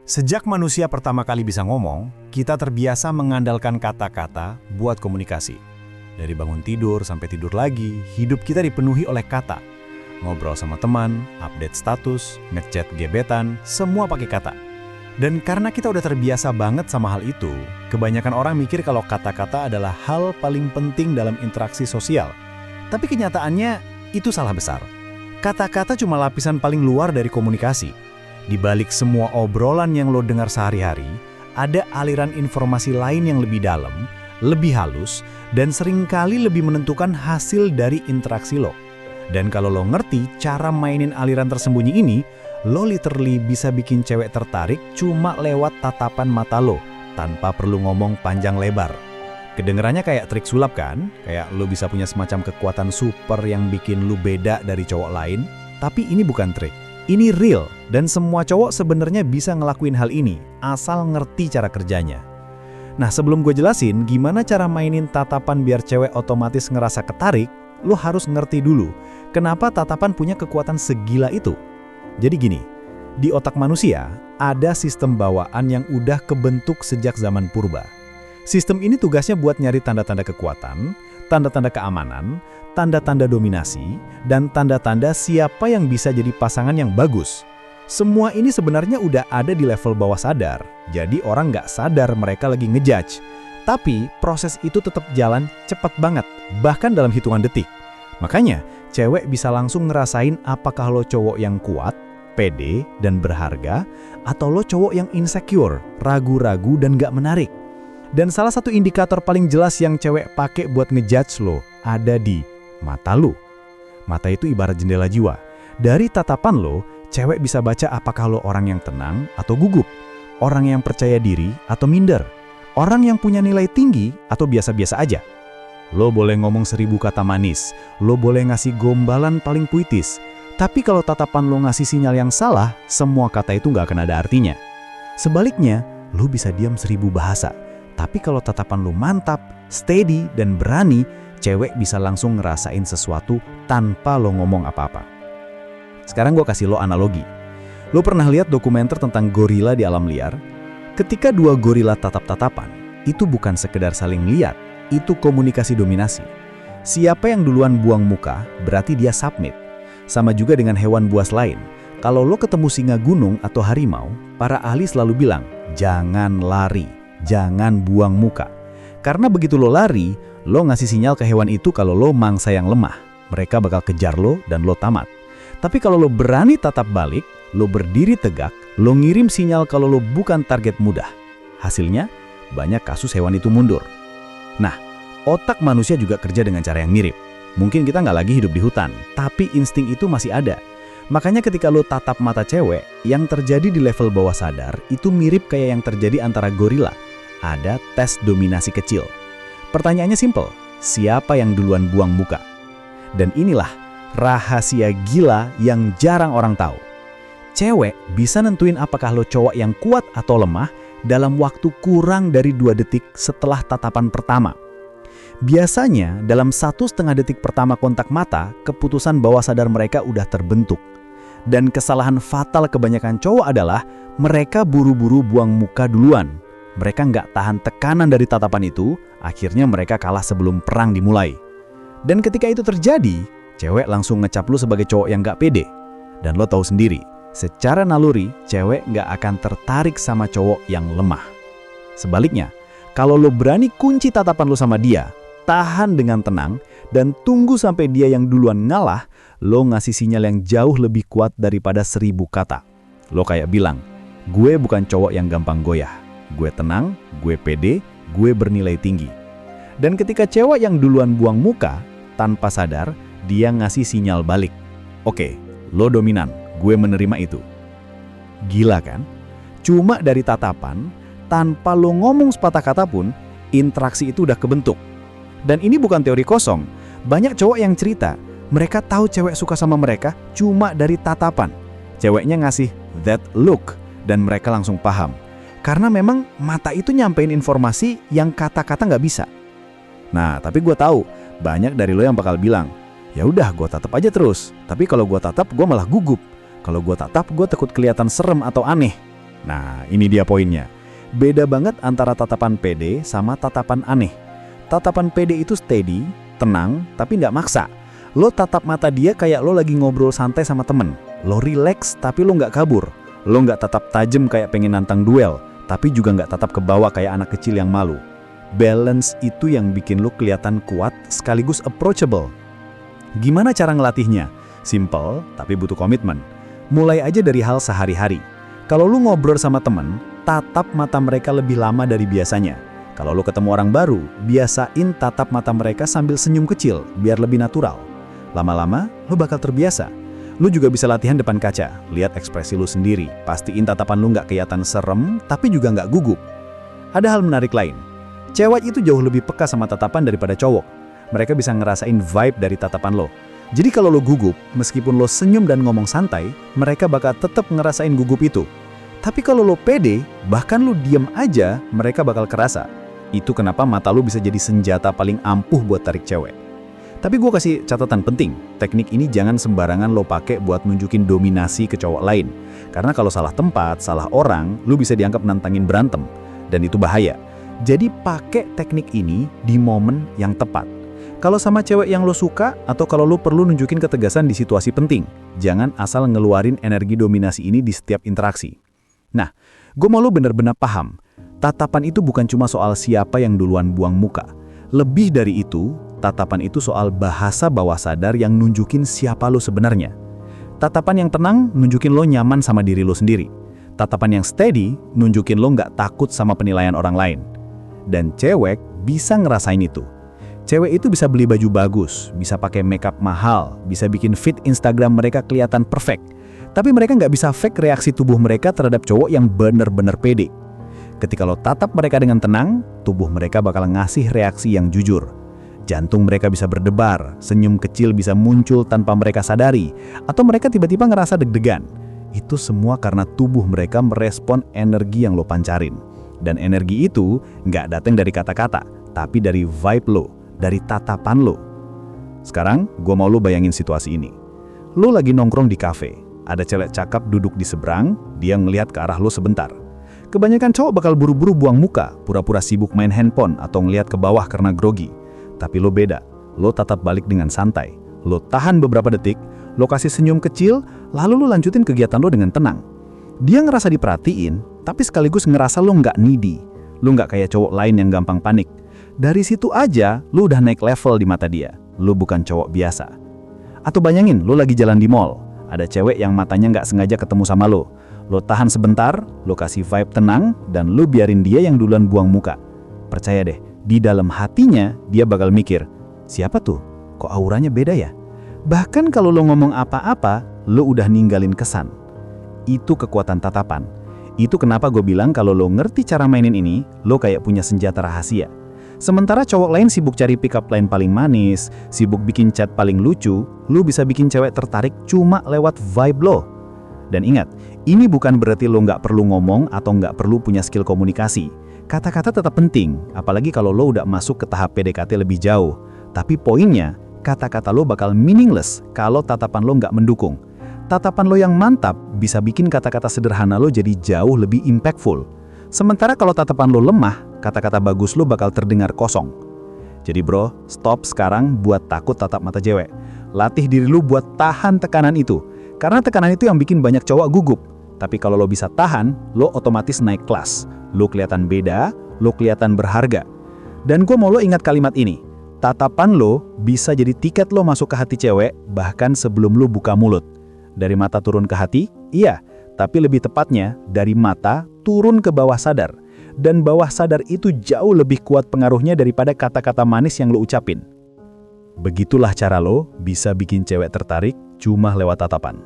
Sejak manusia pertama kali bisa ngomong, kita terbiasa mengandalkan kata-kata buat komunikasi. Dari bangun tidur sampai tidur lagi, hidup kita dipenuhi oleh kata. Ngobrol sama teman, update status, ngechat gebetan, semua pakai kata. Dan karena kita udah terbiasa banget sama hal itu, kebanyakan orang mikir kalau kata-kata adalah hal paling penting dalam interaksi sosial. Tapi kenyataannya, itu salah besar. Kata-kata cuma lapisan paling luar dari komunikasi. Di balik semua obrolan yang lo dengar sehari-hari, ada aliran informasi lain yang lebih dalam, lebih halus, dan seringkali lebih menentukan hasil dari interaksi lo. Dan kalau lo ngerti cara mainin aliran tersembunyi ini, lo literally bisa bikin cewek tertarik cuma lewat tatapan mata lo, tanpa perlu ngomong panjang lebar. Kedengerannya kayak trik sulap kan? Kayak lo bisa punya semacam kekuatan super yang bikin lo beda dari cowok lain. Tapi ini bukan trik. Ini real, dan semua cowok sebenarnya bisa ngelakuin hal ini, asal ngerti cara kerjanya. Nah, sebelum gue jelasin gimana cara mainin tatapan biar cewek otomatis ngerasa ketarik, lo harus ngerti dulu, kenapa tatapan punya kekuatan segila itu. Jadi gini, di otak manusia, ada sistem bawaan yang udah kebentuk sejak zaman purba. Sistem ini tugasnya buat nyari tanda-tanda kekuatan, tanda-tanda keamanan, tanda-tanda dominasi, dan tanda-tanda siapa yang bisa jadi pasangan yang bagus. Semua ini sebenarnya udah ada di level bawah sadar, jadi orang nggak sadar mereka lagi ngejudge. Tapi proses itu tetap jalan cepat banget, bahkan dalam hitungan detik. Makanya, cewek bisa langsung ngerasain apakah lo cowok yang kuat, pede, dan berharga, atau lo cowok yang insecure, ragu-ragu, dan nggak menarik. Dan salah satu indikator paling jelas yang cewek pakai buat ngejudge lo ada di mata lo. Mata itu ibarat jendela jiwa. Dari tatapan lo, cewek bisa baca apakah lo orang yang tenang atau gugup, orang yang percaya diri atau minder, orang yang punya nilai tinggi atau biasa-biasa aja. Lo boleh ngomong 1000 kata manis, lo boleh ngasih gombalan paling puitis, tapi kalau tatapan lo ngasih sinyal yang salah, semua kata itu nggak akan ada artinya. Sebaliknya, lo bisa diam 1000 bahasa. Tapi kalau tatapan lo mantap, steady, dan berani, cewek bisa langsung ngerasain sesuatu tanpa lo ngomong apa-apa. Sekarang gue kasih lo analogi. Lo pernah lihat dokumenter tentang gorila di alam liar? Ketika dua gorila tatap-tatapan, itu bukan sekedar saling lihat, itu komunikasi dominasi. Siapa yang duluan buang muka, berarti dia submit. Sama juga dengan hewan buas lain. Kalau lo ketemu singa gunung atau harimau, para ahli selalu bilang, jangan lari. Jangan buang muka. Karena begitu lo lari, lo ngasih sinyal ke hewan itu kalau lo mangsa yang lemah. Mereka bakal kejar lo dan lo tamat. Tapi kalau lo berani tatap balik, lo berdiri tegak, lo ngirim sinyal kalau lo bukan target mudah. Hasilnya, banyak kasus hewan itu mundur. Nah, otak manusia juga kerja dengan cara yang mirip. Mungkin kita nggak lagi hidup di hutan, tapi insting itu masih ada. Makanya ketika lo tatap mata cewek, yang terjadi di level bawah sadar itu mirip kayak yang terjadi antara gorila. Ada tes dominasi kecil. Pertanyaannya simple, siapa yang duluan buang muka? Dan inilah rahasia gila yang jarang orang tahu. Cewek bisa nentuin apakah lo cowok yang kuat atau lemah dalam waktu kurang dari 2 detik setelah tatapan pertama. Biasanya dalam 1,5 detik pertama kontak mata, keputusan bawah sadar mereka udah terbentuk. Dan kesalahan fatal kebanyakan cowok adalah mereka buru-buru buang muka duluan. Mereka nggak tahan tekanan dari tatapan itu, akhirnya mereka kalah sebelum perang dimulai. Dan ketika itu terjadi, cewek langsung ngecap lo sebagai cowok yang nggak pede. Dan lo tahu sendiri, secara naluri, cewek nggak akan tertarik sama cowok yang lemah. Sebaliknya, kalau lo berani kunci tatapan lo sama dia, tahan dengan tenang, dan tunggu sampai dia yang duluan ngalah, lo ngasih sinyal yang jauh lebih kuat daripada 1000 kata. Lo kayak bilang, gue bukan cowok yang gampang goyah. Gue tenang, gue pede, gue bernilai tinggi. Dan ketika cewek yang duluan buang muka, tanpa sadar, dia ngasih sinyal balik. Oke, lo dominan, gue menerima itu. Gila kan? Cuma dari tatapan, tanpa lo ngomong sepatah kata pun, interaksi itu udah kebentuk. Dan ini bukan teori kosong. Banyak cowok yang cerita, mereka tahu cewek suka sama mereka cuma dari tatapan. Ceweknya ngasih that look, dan mereka langsung paham. Karena memang mata itu nyampein informasi yang kata-kata nggak bisa. Nah, tapi gue tahu, banyak dari lo yang bakal bilang, ya udah gue tatap aja terus. Tapi kalau gue tatap, gue malah gugup. Kalau gue tatap, gue takut kelihatan serem atau aneh. Nah, ini dia poinnya. Beda banget antara tatapan pede sama tatapan aneh. Tatapan pede itu steady, tenang, tapi nggak maksa. Lo tatap mata dia kayak lo lagi ngobrol santai sama temen. Lo relax, tapi lo nggak kabur. Lo nggak tatap tajam kayak pengen nantang duel, tapi juga nggak tatap ke bawah kayak anak kecil yang malu. Balance itu yang bikin lo kelihatan kuat sekaligus approachable. Gimana cara ngelatihnya? Simple, tapi butuh komitmen. Mulai aja dari hal sehari-hari. Kalau lu ngobrol sama temen, tatap mata mereka lebih lama dari biasanya. Kalau lu ketemu orang baru, biasain tatap mata mereka sambil senyum kecil, biar lebih natural. Lama-lama, lu bakal terbiasa. Lu juga bisa latihan depan kaca, lihat ekspresi lu sendiri. Pastiin tatapan lu nggak kelihatan serem, tapi juga nggak gugup. Ada hal menarik lain. Cewek itu jauh lebih peka sama tatapan daripada cowok. Mereka bisa ngerasain vibe dari tatapan lo. Jadi kalau lo gugup, meskipun lo senyum dan ngomong santai, mereka bakal tetap ngerasain gugup itu. Tapi kalau lo pede, bahkan lo diem aja, mereka bakal kerasa. Itu kenapa mata lo bisa jadi senjata paling ampuh buat tarik cewek. Tapi gue kasih catatan penting, teknik ini jangan sembarangan lo pakai buat nunjukin dominasi ke cowok lain. Karena kalau salah tempat, salah orang, lo bisa dianggap nantangin berantem. Dan itu bahaya. Jadi pakai teknik ini di momen yang tepat. Kalau sama cewek yang lo suka, atau kalau lo perlu nunjukin ketegasan di situasi penting, jangan asal ngeluarin energi dominasi ini di setiap interaksi. Nah, gue mau lo bener-bener paham, tatapan itu bukan cuma soal siapa yang duluan buang muka. Lebih dari itu, tatapan itu soal bahasa bawah sadar yang nunjukin siapa lo sebenarnya. Tatapan yang tenang nunjukin lo nyaman sama diri lo sendiri. Tatapan yang steady nunjukin lo nggak takut sama penilaian orang lain. Dan cewek bisa ngerasain itu. Cewek itu bisa beli baju bagus, bisa pakai makeup mahal, bisa bikin feed Instagram mereka kelihatan perfect. Tapi mereka nggak bisa fake reaksi tubuh mereka terhadap cowok yang bener-bener pede. Ketika lo tatap mereka dengan tenang, tubuh mereka bakal ngasih reaksi yang jujur. Jantung mereka bisa berdebar, senyum kecil bisa muncul tanpa mereka sadari, atau mereka tiba-tiba ngerasa deg-degan. Itu semua karena tubuh mereka merespon energi yang lo pancarin. Dan energi itu nggak datang dari kata-kata, tapi dari vibe lo. Dari tatapan lo. Sekarang, gue mau lo bayangin situasi ini. Lo lagi nongkrong di kafe. Ada cewek cakep duduk di seberang, dia ngelihat ke arah lo sebentar. Kebanyakan cowok bakal buru-buru buang muka, pura-pura sibuk main handphone atau ngelihat ke bawah karena grogi. Tapi lo beda. Lo tatap balik dengan santai. Lo tahan beberapa detik, lo kasih senyum kecil, lalu lo lanjutin kegiatan lo dengan tenang. Dia ngerasa diperhatiin, tapi sekaligus ngerasa lo nggak needy. Lo nggak kayak cowok lain yang gampang panik. Dari situ aja, lu udah naik level di mata dia. Lu bukan cowok biasa. Atau bayangin, lu lagi jalan di mall. Ada cewek yang matanya nggak sengaja ketemu sama lu. Lu tahan sebentar, lu kasih vibe tenang, dan lu biarin dia yang duluan buang muka. Percaya deh, di dalam hatinya, dia bakal mikir, siapa tuh? Kok auranya beda ya? Bahkan kalau lu ngomong apa-apa, lu udah ninggalin kesan. Itu kekuatan tatapan. Itu kenapa gue bilang kalau lu ngerti cara mainin ini, lu kayak punya senjata rahasia. Sementara cowok lain sibuk cari pick up line paling manis, sibuk bikin chat paling lucu, lu bisa bikin cewek tertarik cuma lewat vibe lo. Dan ingat, ini bukan berarti lo nggak perlu ngomong atau nggak perlu punya skill komunikasi. Kata-kata tetap penting, apalagi kalau lo udah masuk ke tahap PDKT lebih jauh. Tapi poinnya, kata-kata lo bakal meaningless kalau tatapan lo nggak mendukung. Tatapan lo yang mantap bisa bikin kata-kata sederhana lo jadi jauh lebih impactful. Sementara kalau tatapan lo lemah, kata-kata bagus lo bakal terdengar kosong. Jadi bro, stop sekarang buat takut tatap mata cewek. Latih diri lo buat tahan tekanan itu. Karena tekanan itu yang bikin banyak cowok gugup. Tapi kalau lo bisa tahan, lo otomatis naik kelas. Lo kelihatan beda, lo kelihatan berharga. Dan gue mau lo ingat kalimat ini. Tatapan lo bisa jadi tiket lo masuk ke hati cewek, bahkan sebelum lo buka mulut. Dari mata turun ke hati? Iya. Tapi lebih tepatnya, dari mata turun ke bawah sadar. Dan bawah sadar itu jauh lebih kuat pengaruhnya daripada kata-kata manis yang lo ucapin. Begitulah cara lo bisa bikin cewek tertarik cuma lewat tatapan.